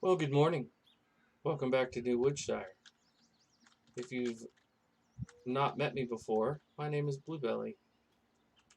Well, good morning. Welcome back to New Woodshire. If you've not met me before, my name is Bluebelly,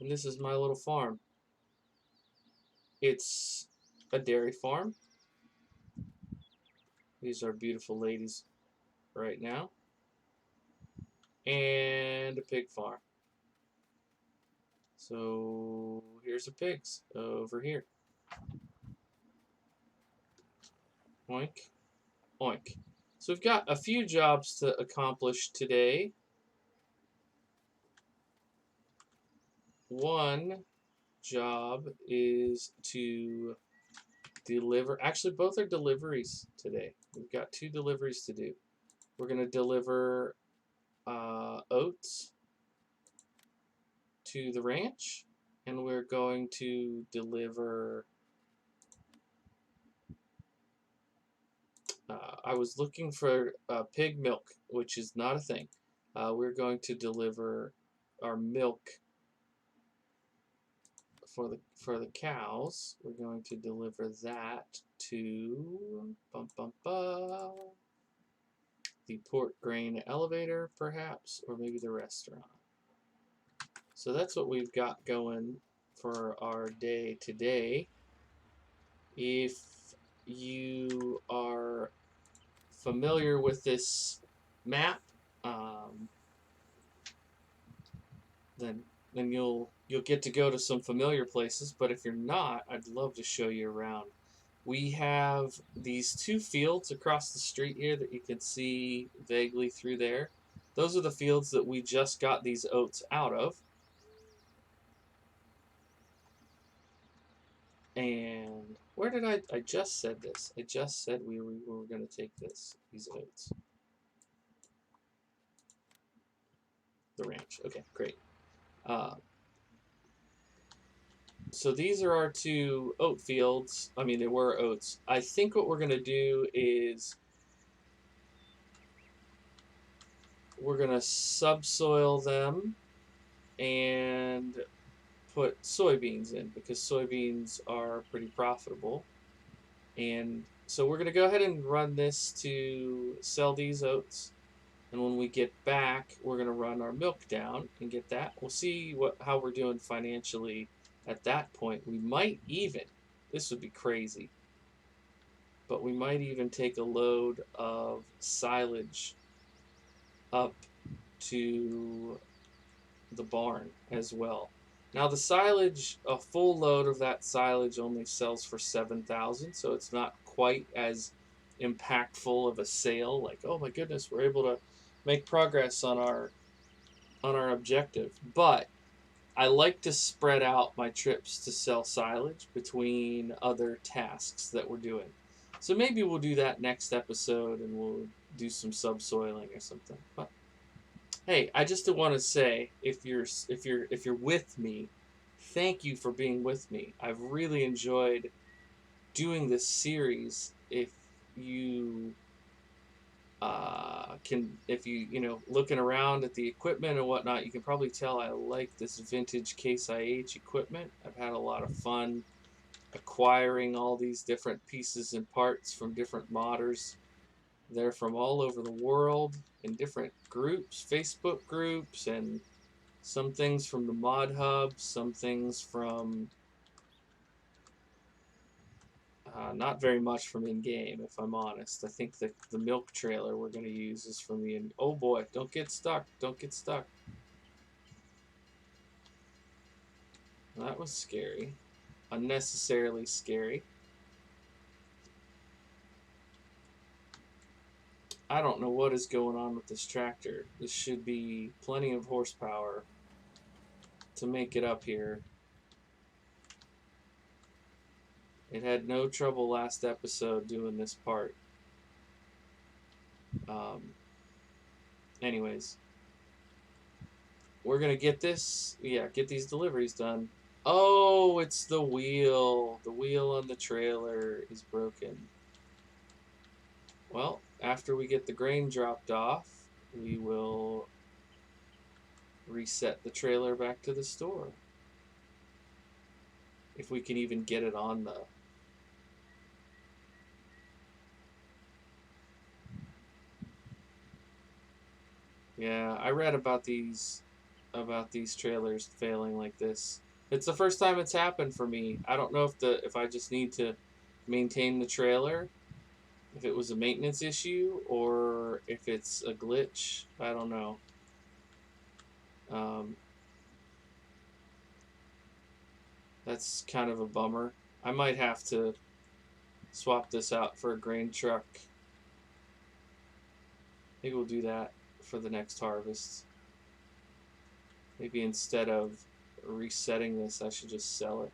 and this is my little farm. It's a dairy farm. These are beautiful ladies right now, and a pig farm. So here's the pigs over here. Oink, oink. So we've got a few jobs to accomplish today. One job is to deliver. Actually, both are deliveries today. We've got two deliveries to do. We're going to deliver oats to the ranch, and we're going to deliver. I was looking for pig milk, which is not a thing. We're going to deliver our milk for the cows. We're going to deliver that to the port grain elevator, perhaps, or maybe the restaurant. So that's what we've got going for our day today. If you are familiar with this map, um, then you'll get to go to some familiar places. But if you're not, I'd love to show you around. We have these two fields across the street here that you can see vaguely through there. Those are the fields that we just got these oats out of. And where did I just said this? I just said we were going to take these oats. The ranch. Okay, great. Uh, so these are our two oat fields. I mean, they were oats. I think what we're going to do is we're going to subsoil them and put soybeans in because soybeans are pretty profitable. And so we're going to go ahead and run this to sell these oats. And when we get back, we're going to run our milk down and get that. We'll see how we're doing financially at that point. We might even, this would be crazy, but we might even take a load of silage up to the barn as well. Now the silage, a full load of that silage only sells for 7,000, so it's not quite as impactful of a sale. Like, oh my goodness, we're able to make progress on our objective. But I like to spread out my trips to sell silage between other tasks that we're doing. So maybe we'll do that next episode and we'll do some subsoiling or something. But hey, I just want to say if you're with me, thank you for being with me. I've really enjoyed doing this series. If you if you looking around at the equipment and whatnot, you can probably tell I like this vintage Case IH equipment. I've had a lot of fun acquiring all these different pieces and parts from different modders. They're from all over the world in different groups, Facebook groups, and some things from the mod hub, some things from not very much from in-game, if I'm honest. I think the milk trailer we're going to use is from the oh boy, don't get stuck, don't get stuck. That was scary. Unnecessarily scary. I don't know what is going on with this tractor. This should be plenty of horsepower to make it up here. It had no trouble last episode doing this part. Um, anyways, we're gonna get this. Yeah, get these deliveries done. Oh, it's the wheel. The wheel on the trailer is broken. Well, after we get the grain dropped off, we will reset the trailer back to the store. If we can even get it on Yeah, I read about these trailers failing like this. It's the first time it's happened for me. I don't know if I just need to maintain the trailer, if it was a maintenance issue, or if it's a glitch. I don't know. Um, that's kind of a bummer. I might have to swap this out for a grain truck. Maybe we'll do that for the next harvest. Maybe instead of resetting this, I should just sell it.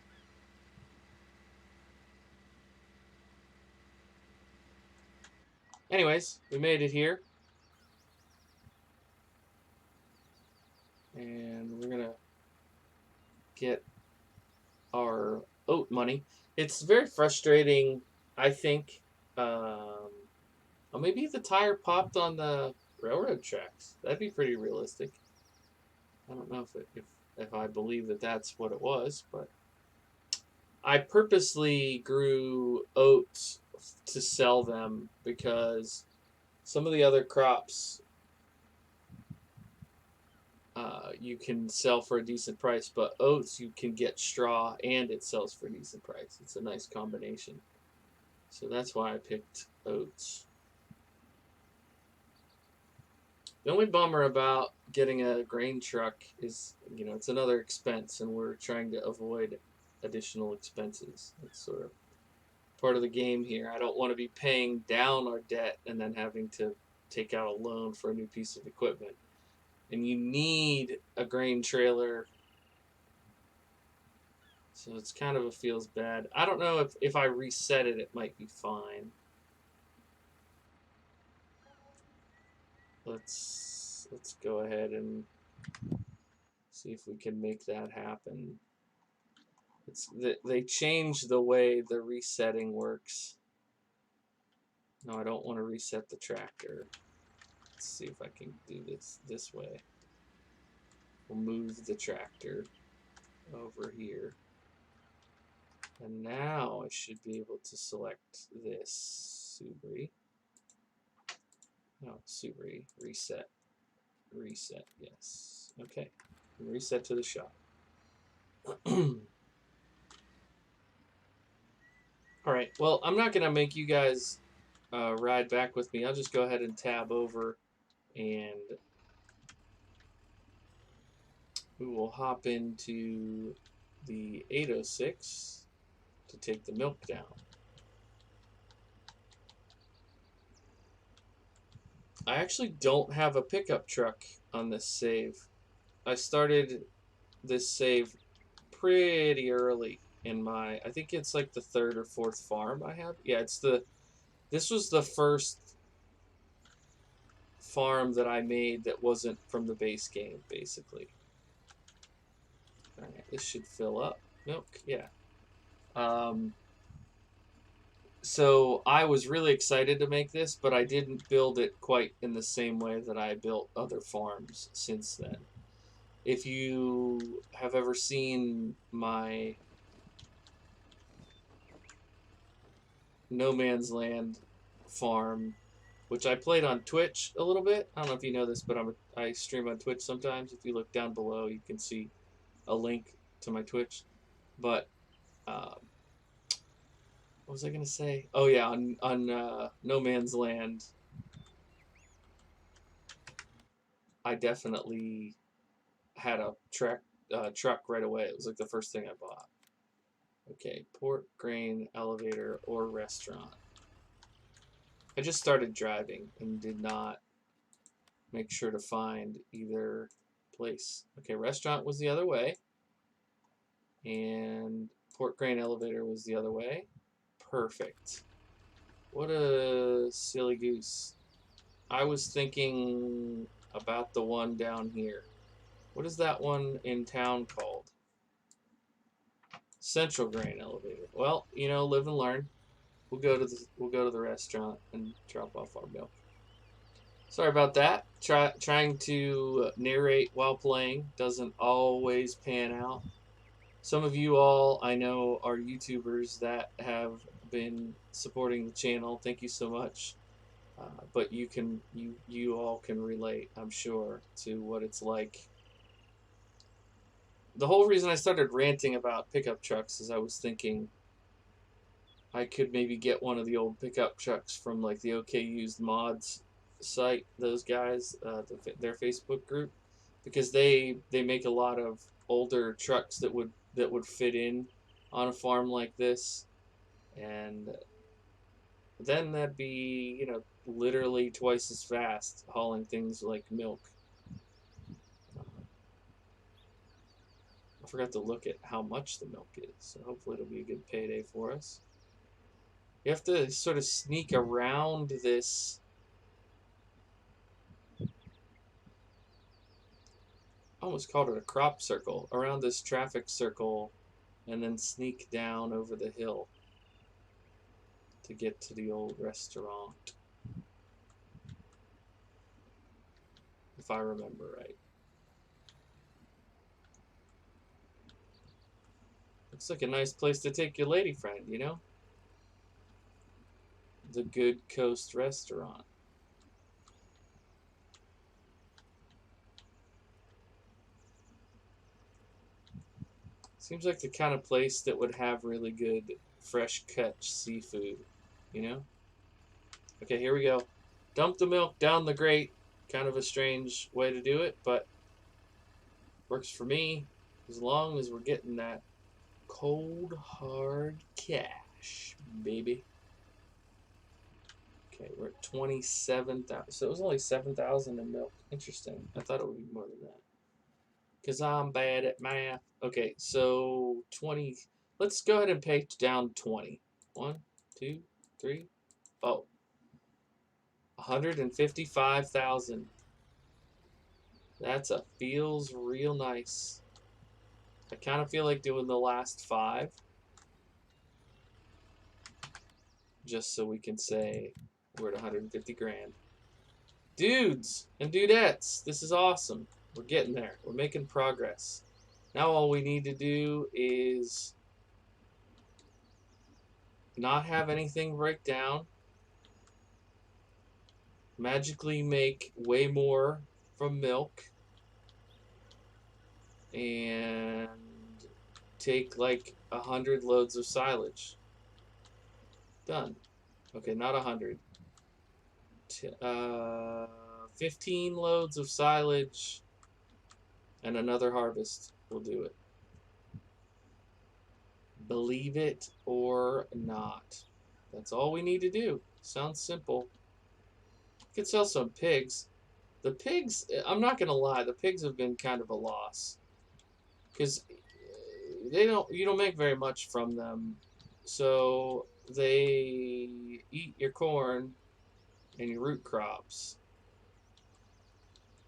Anyways, we made it here. And we're going to get our oat money. It's very frustrating, I think. Well, maybe the tire popped on the railroad tracks. That'd be pretty realistic. I don't know if I believe that that's what it was, but I purposely grew oats to sell them because some of the other crops you can sell for a decent price, but oats you can get straw and it sells for a decent price. It's a nice combination. So that's why I picked oats. The only bummer about getting a grain truck is, it's another expense, and we're trying to avoid additional expenses. It's sort of part of the game here. I don't want to be paying down our debt and then having to take out a loan for a new piece of equipment. And you need a grain trailer, so it's kind of a feels bad. I don't know if I reset it, it might be fine. Let's go ahead and see if we can make that happen. They changed the way the resetting works. No, I don't want to reset the tractor. Let's see if I can do this way. We'll move the tractor over here. And now I should be able to select this. Subri. No, Subri. Reset. Reset, yes. Okay. Reset to the shop. Alright, well, I'm not going to make you guys ride back with me. I'll just go ahead and tab over and we will hop into the 806 to take the milk down. I actually don't have a pickup truck on this save. I started this save pretty early in I think it's like the third or fourth farm I have. Yeah, this was the first farm that I made that wasn't from the base game, basically. Alright, this should fill up. Milk, yeah. So I was really excited to make this, but I didn't build it quite in the same way that I built other farms since then. If you have ever seen my No Man's Land farm, which I played on Twitch a little bit. I don't know if you know this, but I stream on Twitch sometimes. If you look down below, you can see a link to my Twitch. But what was I gonna say? Oh yeah, on No Man's Land, I definitely had a truck right away. It was like the first thing I bought. Okay, port, grain, elevator, or restaurant. I just started driving and did not make sure to find either place. Okay, restaurant was the other way, and port, grain, elevator was the other way. Perfect. What a silly goose. I was thinking about the one down here. What is that one in town called? Central Grain Elevator. Well, live and learn. We'll go to the restaurant and drop off our milk. Sorry about that. Trying to narrate while playing doesn't always pan out. Some of you all I know are YouTubers that have been supporting the channel. Thank you so much. But you all can relate, I'm sure, to what it's like. The whole reason I started ranting about pickup trucks is I was thinking I could maybe get one of the old pickup trucks from like the OK Used Mods site. Those guys, their Facebook group, because they make a lot of older trucks that would fit in on a farm like this, and then that'd be literally twice as fast hauling things like milk. I forgot to look at how much the milk is, so hopefully it'll be a good payday for us. You have to sort of sneak around this. I almost called it a crop circle, around this traffic circle, and then sneak down over the hill to get to the old restaurant, if I remember right. Looks like a nice place to take your lady friend, you know? The Good Coast Restaurant. Seems like the kind of place that would have really good fresh catch seafood, you know? Okay, here we go. Dump the milk down the grate. Kind of a strange way to do it, but works for me as long as we're getting that cold, hard cash, baby. Okay, we're at 27,000. So it was only 7,000 in milk. Interesting. I thought it would be more than that. Because I'm bad at math. Okay, so 20. Let's go ahead and pay down 20. 1, 2, 3. Oh, 155,000. That's a feels real nice. I kind of feel like doing the last 5 just so we can say we're at 150 grand. Dudes and dudettes, this is awesome. We're getting there. We're making progress. Now all we need to do is not have anything break down, magically make way more from milk, and take like 100 loads of silage. Done. Okay, not 100. 15 loads of silage and another harvest will do it. Believe it or not. That's all we need to do. Sounds simple. Could sell some pigs. The pigs, I'm not gonna lie, the pigs have been kind of a loss because you don't make very much from them, so they eat your corn and your root crops.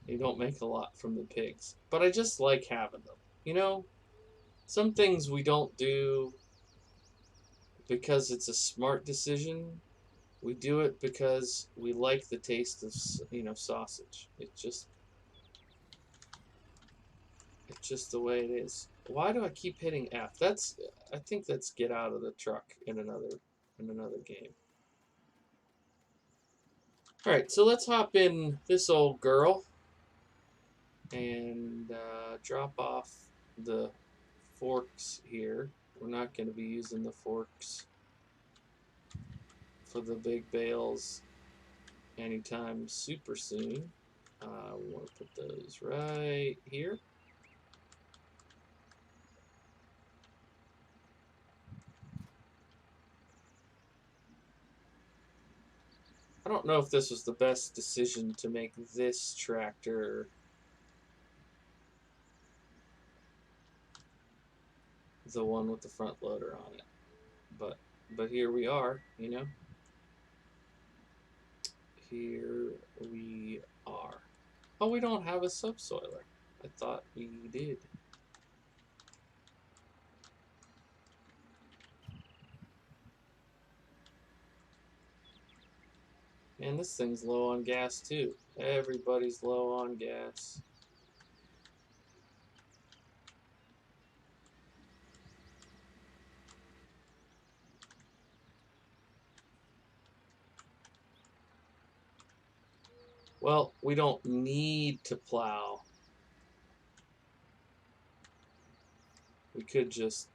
You don't make a lot from the pigs, but I just like having them. You know, some things we don't do because it's a smart decision. We do it because we like the taste of sausage. It's just the way it is. Why do I keep hitting F? I think that's get out of the truck in another game. All right, so let's hop in this old girl and drop off the forks here. We're not going to be using the forks for the big bales anytime super soon. We want to put those right here. I don't know if this was the best decision to make this tractor the one with the front loader on it, but here we are, you know. Here we are. Oh, we don't have a subsoiler. I thought we did. Man, this thing's low on gas too. Everybody's low on gas. Well, we don't need to plow. We could just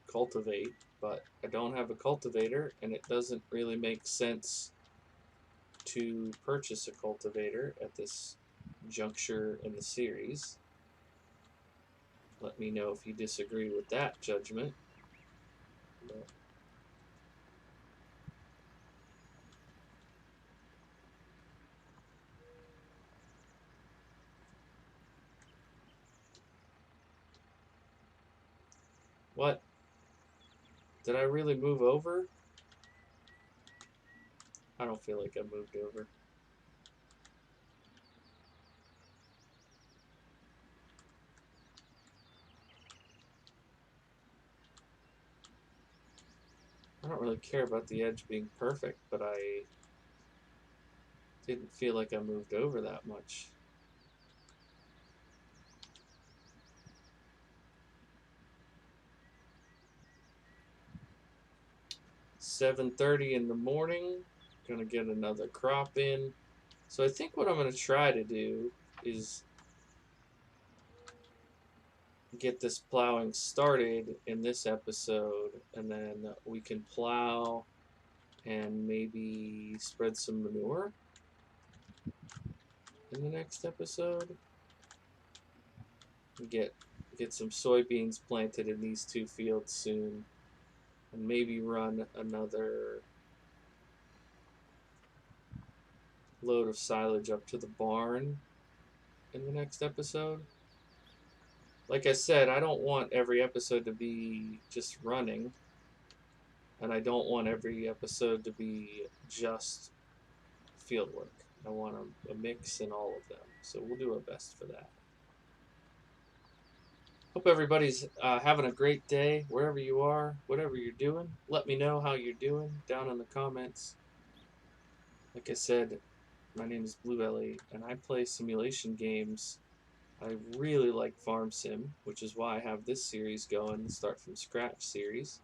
cultivate, but I don't have a cultivator, and it doesn't really make sense to purchase a cultivator at this juncture in the series. Let me know if you disagree with that judgment. But what? Did I really move over? I don't feel like I moved over. I don't really care about the edge being perfect, but I didn't feel like I moved over that much. "7:30 in the morning, gonna get another crop in." So I think what I'm gonna try to do is get this plowing started in this episode, and then we can plow and maybe spread some manure in the next episode. Get get some soybeans planted in these two fields soon, and maybe run another load of silage up to the barn in the next episode. Like I said, I don't want every episode to be just running, and I don't want every episode to be just field work. I want a mix in all of them. So we'll do our best for that. Hope everybody's having a great day wherever you are, whatever you're doing. Let me know how you're doing down in the comments. Like I said, my name is Bluebelly, and I play simulation games. I really like Farm Sim, which is why I have this series going, the Start From Scratch series.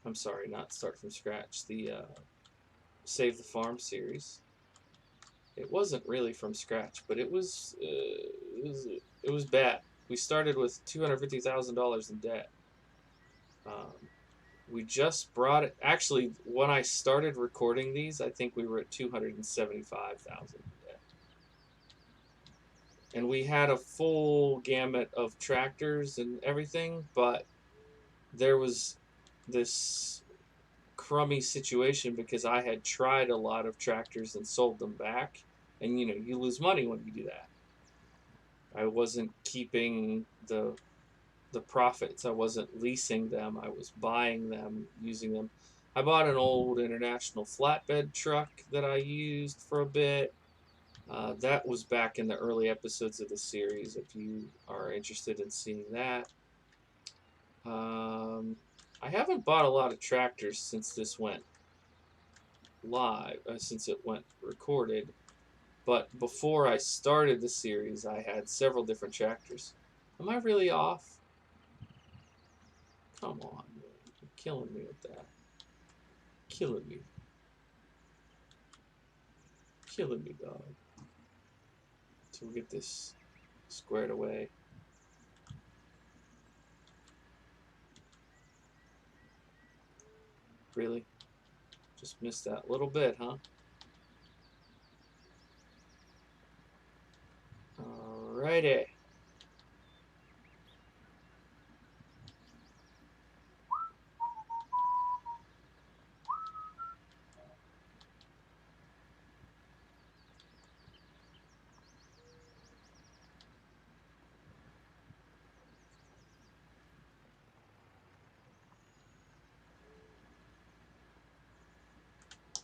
I'm sorry, not Start From Scratch, the Save the Farm series. It wasn't really from scratch, but it was bad. We started with $250,000 in debt. Um, we just brought it. Actually, when I started recording these, I think we were at 275,000 in debt, and we had a full gamut of tractors and everything. But there was this crummy situation because I had tried a lot of tractors and sold them back, and you lose money when you do that. I wasn't keeping the profits. I wasn't leasing them. I was buying them, using them. I bought an old international flatbed truck that I used for a bit. That was back in the early episodes of the series. If you are interested in seeing that, I haven't bought a lot of tractors since this went live, since it went recorded. But before I started the series, I had several different tractors. Am I really off? Come on, man. You're killing me with that. Killing me. Killing me, dog. Till we get this squared away. Really? Just missed that little bit, huh? Alrighty.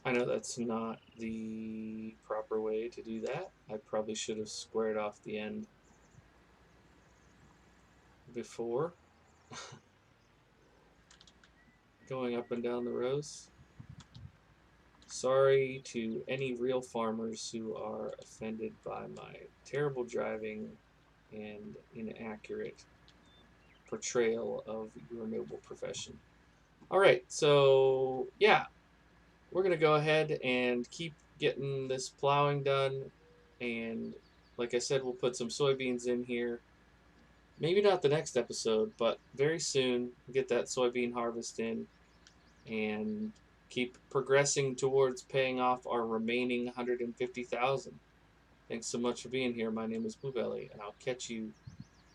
I know that's not the proper way to do that. I probably should have squared off the end before going up and down the rows. Sorry to any real farmers who are offended by my terrible driving and inaccurate portrayal of your noble profession. All right, so yeah, we're going to go ahead and keep getting this plowing done. And like I said, we'll put some soybeans in here. Maybe not the next episode, but very soon we'll get that soybean harvest in and keep progressing towards paying off our remaining 150,000. Thanks so much for being here. My name is Bluebelly, and I'll catch you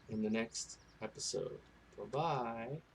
in the next episode. Bye bye.